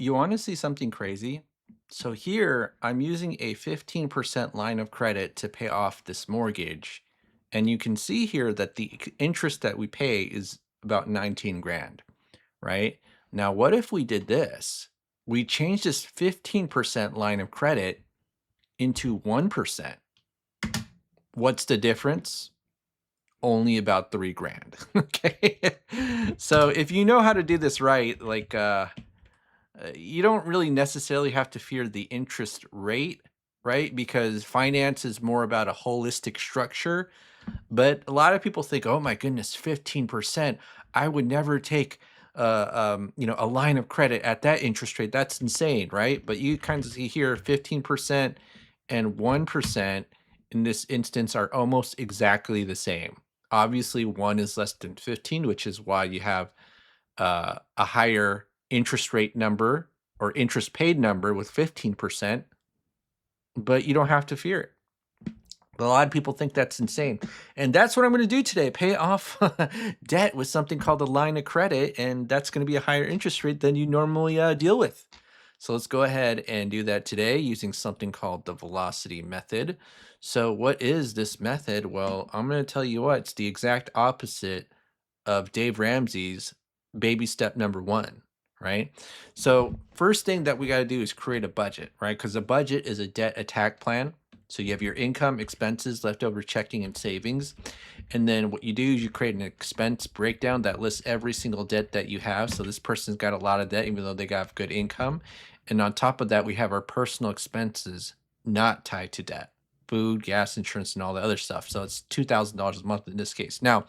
You want to see something crazy? So here I'm using a 15% line of credit to pay off this mortgage. And you can see here that the interest that we pay is about 19 grand, right? Now, what if we did this? We changed this 15% line of credit into 1%. What's the difference? Only about 3 grand. Okay. So if you know how to do this right, you don't really necessarily have to fear the interest rate, right? Because finance is more about a holistic structure. But a lot of people think, oh my goodness, 15%. I would never take a line of credit at that interest rate. That's insane, right? But you kind of see here 15% and 1% in this instance are almost exactly the same. Obviously, one is less than 15, which is why you have a higher interest rate number or interest paid number with 15%, but you don't have to fear it. But a lot of people think that's insane. And that's what I'm going to do today, pay off debt with something called a line of credit. And that's going to be a higher interest rate than you normally deal with. So let's go ahead and do that today using something called the velocity method. So what is this method? Well, I'm going to tell you what, it's the exact opposite of Dave Ramsey's baby step number one, right? So first thing that we got to do is create a budget, right? Because a budget is a debt attack plan. So you have your income, expenses, leftover checking, and savings. And then what you do is you create an expense breakdown that lists every single debt that you have. So this person's got a lot of debt, even though they got good income. And on top of that, we have our personal expenses not tied to debt: food, gas, insurance, and all the other stuff. So it's $2,000 a month in this case. Now,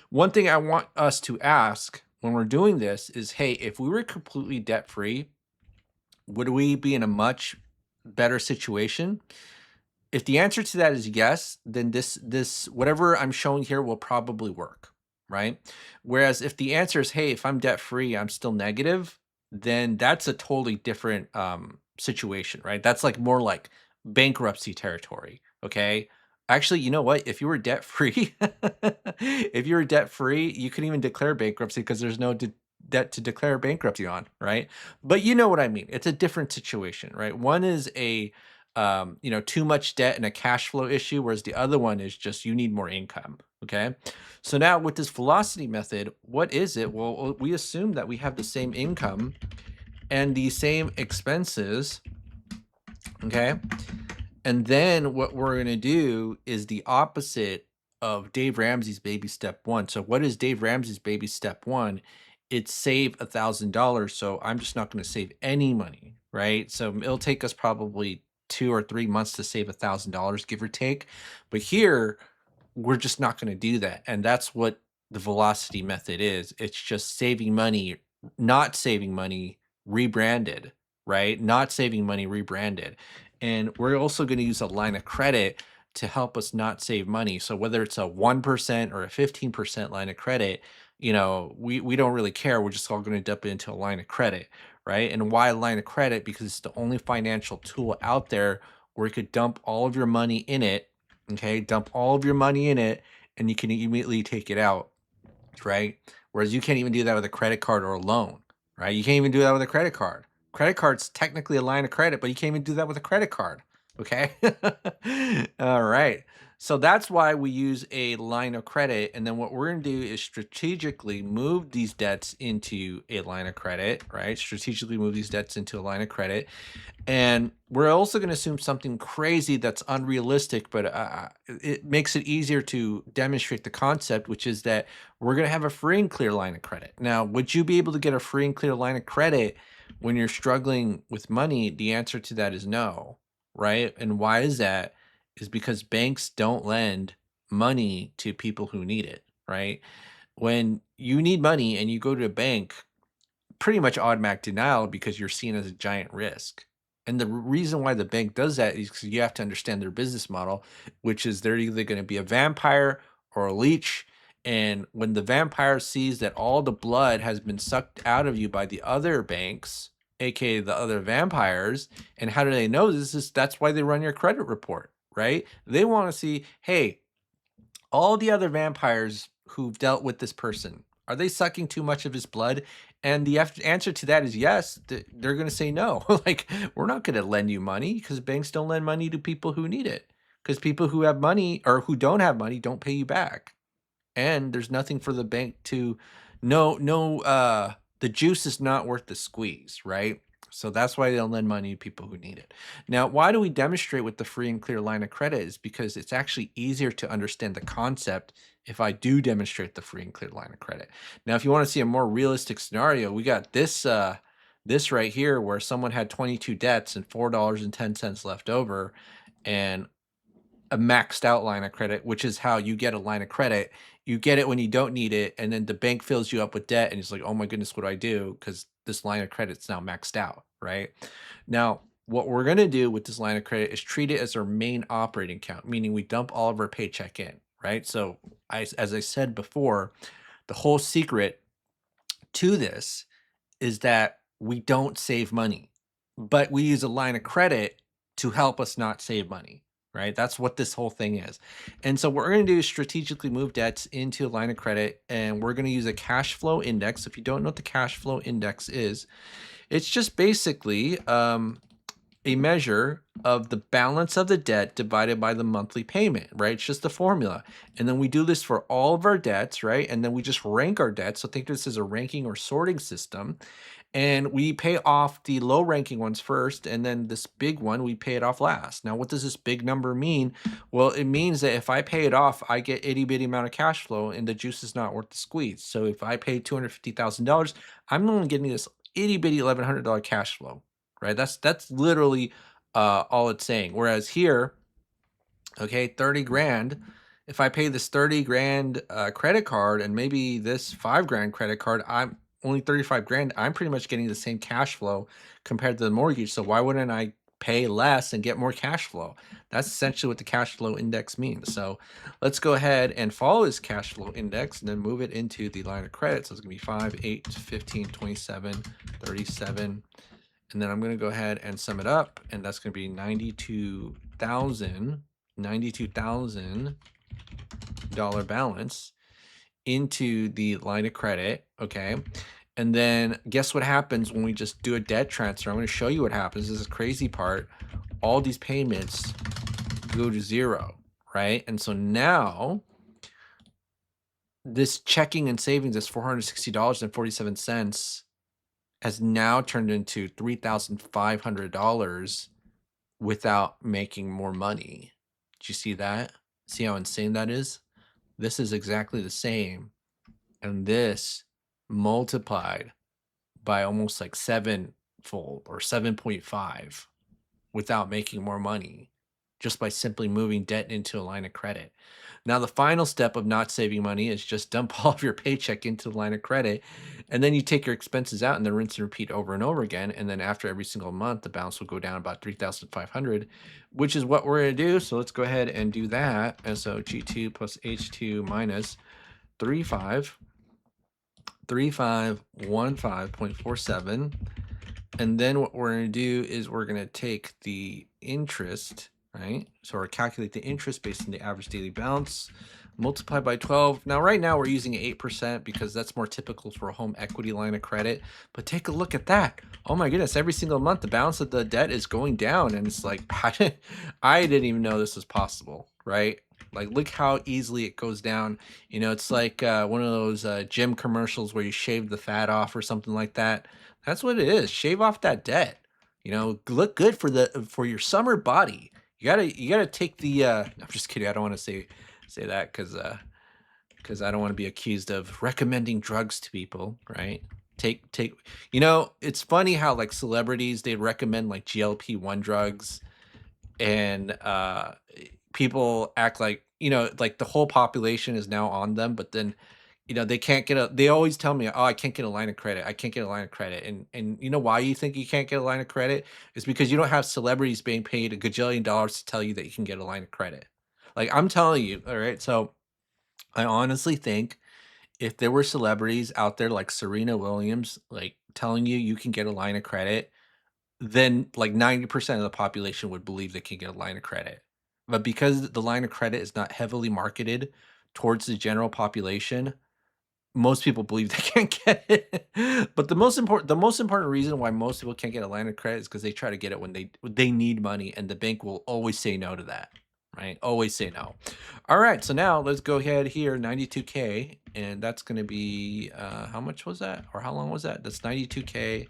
one thing I want us to ask when we're doing this is, hey, if we were completely debt free, would we be in a much better situation? If the answer to that is yes, then this whatever I'm showing here will probably work, right? Whereas if the answer is, hey, if I'm debt free, I'm still negative, then that's a totally different situation, right? That's like more like bankruptcy territory. Okay. Actually, you know what? If you were debt free, if you were debt free, you couldn't even declare bankruptcy because there's no debt to declare bankruptcy on, right? But you know what I mean. It's a different situation, right? One is a too much debt and a cash flow issue, whereas the other one is just you need more income. Okay. So now with this velocity method, what is it? Well, we assume that we have the same income and the same expenses. Okay. And then what we're going to do is the opposite of Dave Ramsey's baby step one. So what is Dave Ramsey's baby step one? It's save $1,000. So I'm just not going to save any money, right? So it'll take us probably 2 or 3 months to save $1,000, give or take. But here, we're just not going to do that. And that's what the velocity method is. It's just saving money, not saving money, rebranded, right? Not saving money, rebranded. And we're also going to use a line of credit to help us not save money. So whether it's a 1% or a 15% line of credit, we don't really care. We're just all going to dump it into a line of credit, right? And why a line of credit? Because it's the only financial tool out there where you could dump all of your money in it. Okay, dump all of your money in it, and you can immediately take it out, right? Whereas you can't even do that with a credit card or a loan, right? You can't even do that with a credit card. Credit card's technically a line of credit, but you can't even do that with a credit card. Okay. All right. So that's why we use a line of credit. And then what we're going to do is strategically move these debts into a line of credit, right? Strategically move these debts into a line of credit. And we're also going to assume something crazy that's unrealistic, but it makes it easier to demonstrate the concept, which is that we're going to have a free and clear line of credit. Now, would you be able to get a free and clear line of credit when you're struggling with money? The answer to that is no, right? And why is that? Is because banks don't lend money to people who need it, right? When you need money and you go to a bank, pretty much automatic denial because you're seen as a giant risk. And the reason why the bank does that is because you have to understand their business model, which is they're either going to be a vampire or a leech. And when the vampire sees that all the blood has been sucked out of you by the other banks, aka the other vampires, and how do they know this? That's why they run your credit report, right? They want to see, hey, all the other vampires who've dealt with this person, are they sucking too much of his blood? And the answer to that is yes. They're going to say no. Like, we're not going to lend you money because banks don't lend money to people who need it. Because people who have money or who don't have money don't pay you back. And there's nothing for the bank to the juice is not worth the squeeze, right? So that's why they don't lend money to people who need it. Now, why do we demonstrate with the free and clear line of credit is because it's actually easier to understand the concept if I do demonstrate the free and clear line of credit. Now, if you want to see a more realistic scenario, we got this right here where someone had 22 debts and $4.10 left over, and a maxed out line of credit, which is how you get a line of credit. You get it when you don't need it, and then the bank fills you up with debt, and it's like, oh my goodness, what do I do? Because this line of credit's now maxed out, right? Now, what we're gonna do with this line of credit is treat it as our main operating account, meaning we dump all of our paycheck in, right? So, as I said before, the whole secret to this is that we don't save money, but we use a line of credit to help us not save money, right? That's what this whole thing is. And so what we're going to do is strategically move debts into a line of credit, and we're going to use a cash flow index. If you don't know what the cash flow index is, it's just basically a measure of the balance of the debt divided by the monthly payment, right? It's just a formula. And then we do this for all of our debts, right? And then we just rank our debts. So think this as a ranking or sorting system. And we pay off the low ranking ones first, and then this big one, we pay it off last. Now, what does this big number mean? Well, it means that if I pay it off, I get itty bitty amount of cash flow, and the juice is not worth the squeeze. So if I pay $250,000, I'm only getting this itty bitty $1,100 cash flow, right? That's literally all it's saying. Whereas here, okay, 30 grand. If I pay this 30 grand credit card and maybe this 5 grand credit card, I'm only 35 grand. I'm pretty much getting the same cash flow compared to the mortgage. So why wouldn't I pay less and get more cash flow? That's essentially what the cash flow index means. So let's go ahead and follow this cash flow index and then move it into the line of credit. So it's going to be 5, 8, 15, 27, 37. And then I'm going to go ahead and sum it up. And that's going to be $92,000 balance into the line of credit. Okay. And then guess what happens when we just do a debt transfer? I'm going to show you what happens. This is the crazy part. All these payments go to zero, right? And so now this checking and savings is $460.47 has now turned into $3,500 without making more money. Did you see that? See how insane that is? This is exactly the same. And this multiplied by almost like 7-fold or 7.5 without making more money, just by simply moving debt into a line of credit. Now, the final step of not saving money is just dump all of your paycheck into the line of credit, and then you take your expenses out and then rinse and repeat over and over again. And then after every single month, the balance will go down about 3,500, which is what we're going to do. So let's go ahead and do that. And so G2 plus H2 minus 3515.47. And then what we're going to do is we're going to take the interest, right? So we're calculate the interest based on the average daily balance, multiply by 12. Now, right now we're using 8% because that's more typical for a home equity line of credit. But take a look at that. Oh my goodness, every single month the balance of the debt is going down. And it's like, I didn't even know this was possible, right? Like, look how easily it goes down. You know, it's like one of those gym commercials where you shave the fat off or something like that. That's what it is. Shave off that debt. You know, look good for your summer body. You gotta take the. I'm just kidding. I don't want to say that because I don't want to be accused of recommending drugs to people, right? Take. You know, it's funny how like celebrities they recommend like GLP-1 drugs, and people act like like the whole population is now on them, but then they can't get they always tell me, oh, I can't get a line of credit. I can't get a line of credit. And you know why you think you can't get a line of credit? Is because you don't have celebrities being paid $1 gajillion to tell you that you can get a line of credit. Like I'm telling you, all right. So I honestly think if there were celebrities out there like Serena Williams, like telling you can get a line of credit, then like 90% of the population would believe they can get a line of credit. But because the line of credit is not heavily marketed towards the general population, most people believe they can't get it. But the most important reason why most people can't get a line of credit is because they try to get it when they need money, and the bank will always say no to that, right? Always say no. All right, so now let's go ahead here, 92K, and that's gonna be how much was that? Or how long was that? That's 92K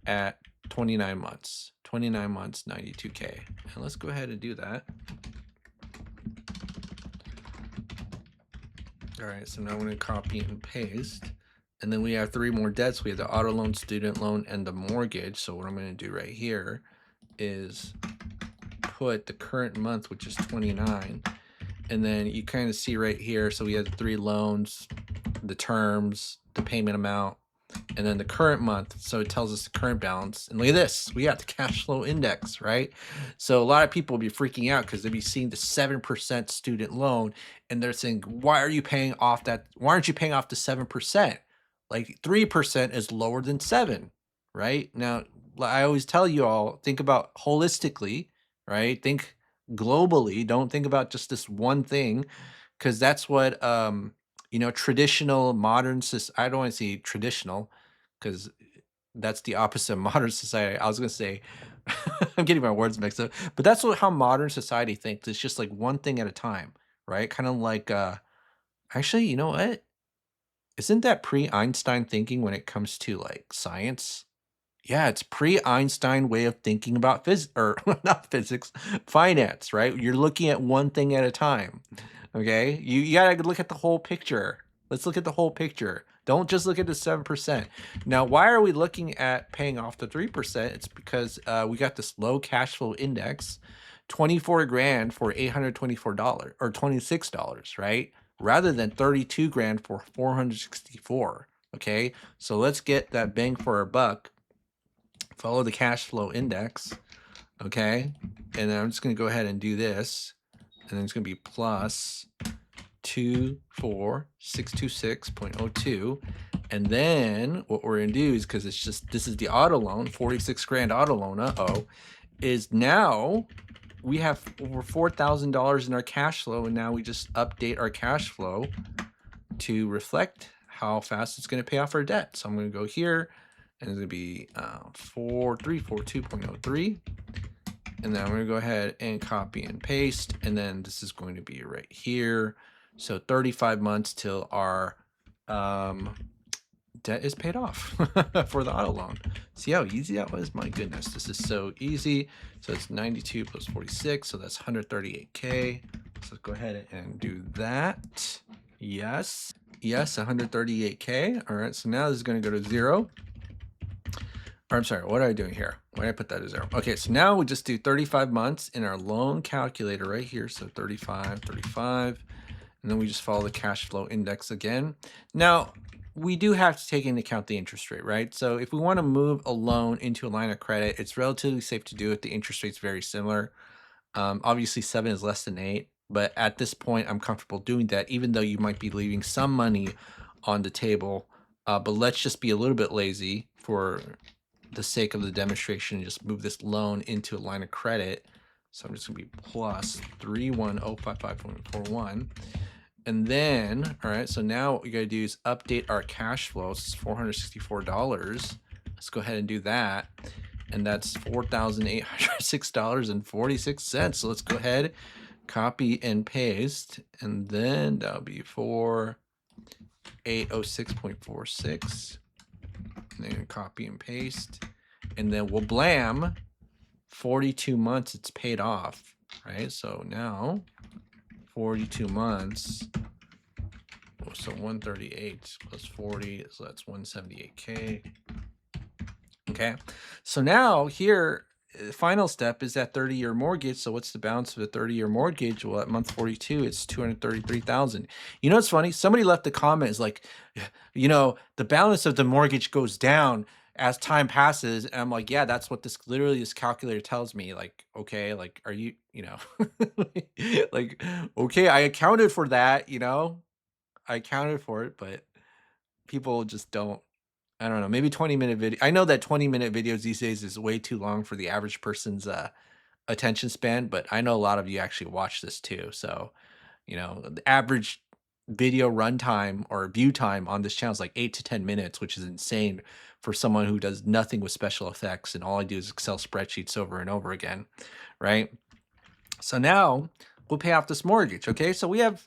at 29 months. 29 months, 92K. And let's go ahead and do that. All right, so now I'm going to copy and paste. And then we have 3 more debts. We have the auto loan, student loan, and the mortgage. So what I'm going to do right here is put the current month, which is 29. And then you kind of see right here. So we have the 3 loans, the terms, the payment amount, and then the current month. So it tells us the current balance. And look at this, we got the cash flow index, right? So a lot of people will be freaking out because they'll be seeing the 7% student loan and they're saying, why are you paying off that? Why aren't you paying off the 7%? Like 3% is lower than 7, right? Now, I always tell you all, think about holistically, right? Think globally. Don't think about just this one thing, because that's what traditional modern I don't want to say traditional, because that's the opposite of modern society. I was gonna say I'm getting my words mixed up, but that's how modern society thinks. It's just like one thing at a time, right? Kind of like actually, you know what? Isn't that pre-Einstein thinking when it comes to like science? Yeah, it's pre-Einstein way of thinking about or not physics, finance, right? You're looking at one thing at a time. Okay? You gotta look at the whole picture. Let's look at the whole picture. Don't just look at the 7%. Now, why are we looking at paying off the 3%? It's because we got this low cash flow index, 24 grand for $824 or $26, right? Rather than 32 grand for 464. Okay, so let's get that bang for our buck. Follow the cash flow index, okay? And then I'm just gonna go ahead and do this, and then it's gonna be plus 24626.02. And then what we're gonna do is, because it's just, this is the auto loan, 46 grand auto loan, is now we have over $4,000 in our cash flow, and now we just update our cash flow to reflect how fast it's gonna pay off our debt. So I'm gonna go here, and it's gonna be 4342.03, and then I'm gonna go ahead and copy and paste, and then this is going to be right here. So 35 months till our debt is paid off for the auto loan. See how easy that was? My goodness, this is so easy. So it's 92 plus 46, so that's 138K. So let's go ahead and do that. Yes, 138K. All right, so now this is going to go to 0. Or I'm sorry, what are I doing here? Why did I put that as 0? Okay, so now we just do 35 months in our loan calculator right here. So 35, and then we just follow the cash flow index again. Now, we do have to take into account the interest rate, right? So if we want to move a loan into a line of credit, it's relatively safe to do it. The interest rate's very similar. Obviously, 7 is less than 8, but at this point, I'm comfortable doing that, even though you might be leaving some money on the table. But let's just be a little bit lazy for the sake of the demonstration and just move this loan into a line of credit. So I'm just gonna be plus 31055.41. And then, all right, so now what we gotta do is update our cash flow. It's $464. Let's go ahead and do that. And that's $4,806.46. So let's go ahead, copy and paste. And then that'll be 4806.46. And then copy and paste. And then we'll blam 42 months it's paid off, right? So now 42 months, so 138 plus 40, so that's 178K. Okay, so now here, the final step is that 30-year mortgage. So what's the balance of the 30-year mortgage? Well, at month 42, it's 233,000. You know, it's funny. Somebody left a comment, is like, the balance of the mortgage goes down as time passes. And I'm like, yeah, that's what this calculator tells me. Like, okay, like, are you, like, okay, I accounted for that, I accounted for it, but people just don't. I don't know, maybe 20-minute video. I know that 20-minute videos these days is way too long for the average person's attention span, but I know a lot of you actually watch this too. So, the average video runtime or view time on this channel is like 8 to 10 minutes, which is insane for someone who does nothing with special effects and all I do is Excel spreadsheets over and over again, right? So now we'll pay off this mortgage, okay? So we have,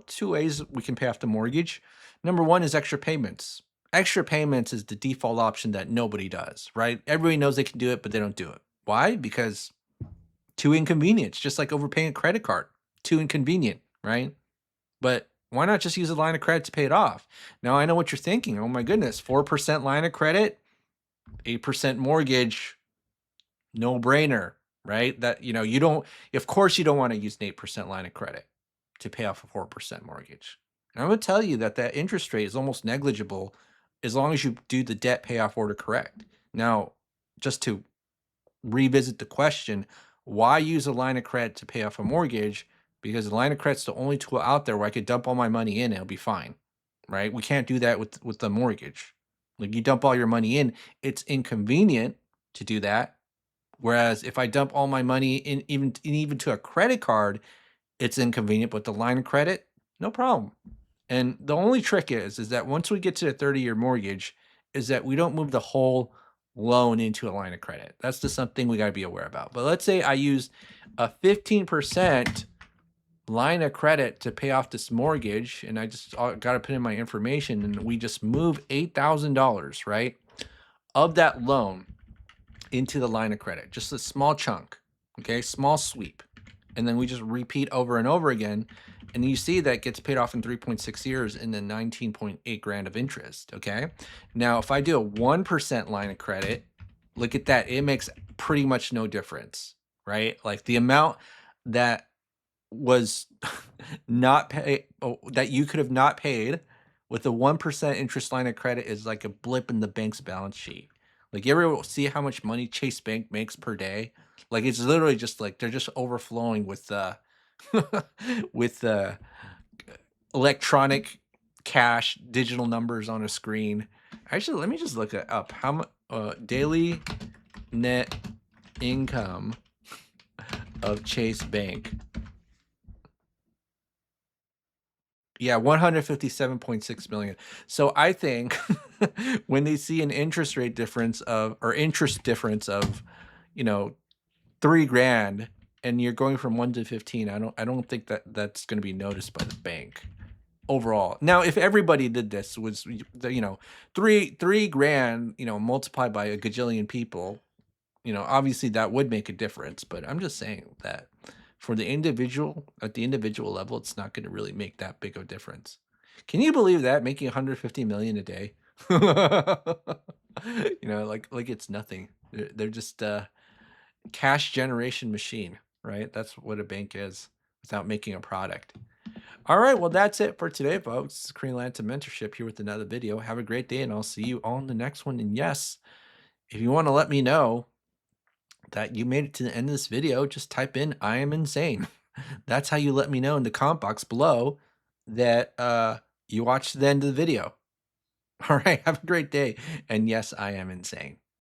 two ways we can pay off the mortgage. Number one is extra payments. Extra payments is the default option that nobody does, right? Everybody knows they can do it, but they don't do it. Why? Because too inconvenient. It's just like overpaying a credit card. Too inconvenient, right? But why not just use a line of credit to pay it off? Now, I know what you're thinking. Oh my goodness, 4% line of credit, 8% mortgage, no brainer, right? That, you don't, of course, you don't want to use an 8% line of credit to pay off a 4% mortgage. And I'm going to tell you that interest rate is almost negligible as long as you do the debt payoff order correct. Now, just to revisit the question, why use a line of credit to pay off a mortgage? Because the line of credit's the only tool out there where I could dump all my money in and it'll be fine, right? We can't do that with the mortgage. Like you dump all your money in, it's inconvenient to do that. Whereas if I dump all my money in even to a credit card, it's inconvenient, but the line of credit, no problem. And the only trick is that once we get to a 30-year mortgage, is that we don't move the whole loan into a line of credit. That's just something we got to be aware about. But let's say I use a 15% line of credit to pay off this mortgage, and I just got to put in my information, and we just move $8,000, right, of that loan into the line of credit, just a small chunk, okay, small sweep, and then we just repeat over and over again, and you see that gets paid off in 3.6 years and then 19.8 grand of interest, okay? Now, if I do a 1% line of credit, look at that, it makes pretty much no difference, right? Like the amount that was not paid, that you could have not paid with a 1% interest line of credit is like a blip in the bank's balance sheet. Like you ever see how much money Chase Bank makes per day? Like it's literally just like they're just overflowing with with electronic cash, digital numbers on a screen. Actually, let me just look it up. How much daily net income of Chase Bank? Yeah, 157.6 million. So I think when they see an interest rate difference of, or interest difference of, $3,000 and you're going from 1 to 15, I don't think that's going to be noticed by the bank overall. Now, if everybody did this, was, $3,000, multiplied by a gajillion people, obviously that would make a difference, but I'm just saying that for the individual, at the individual level, it's not going to really make that big of a difference. Can you believe that, making 150 million a day? Like it's nothing. They're just a cash generation machine, right? That's what a bank is without making a product. All right, well, that's it for today, folks. This is 𝐸 Mentorship here with another video. Have a great day, and I'll see you all in the next one. And yes, if you want to let me know that you made it to the end of this video, just type in "I am insane." That's how you let me know in the comment box below that you watched the end of the video. All right, have a great day. And yes, I am insane.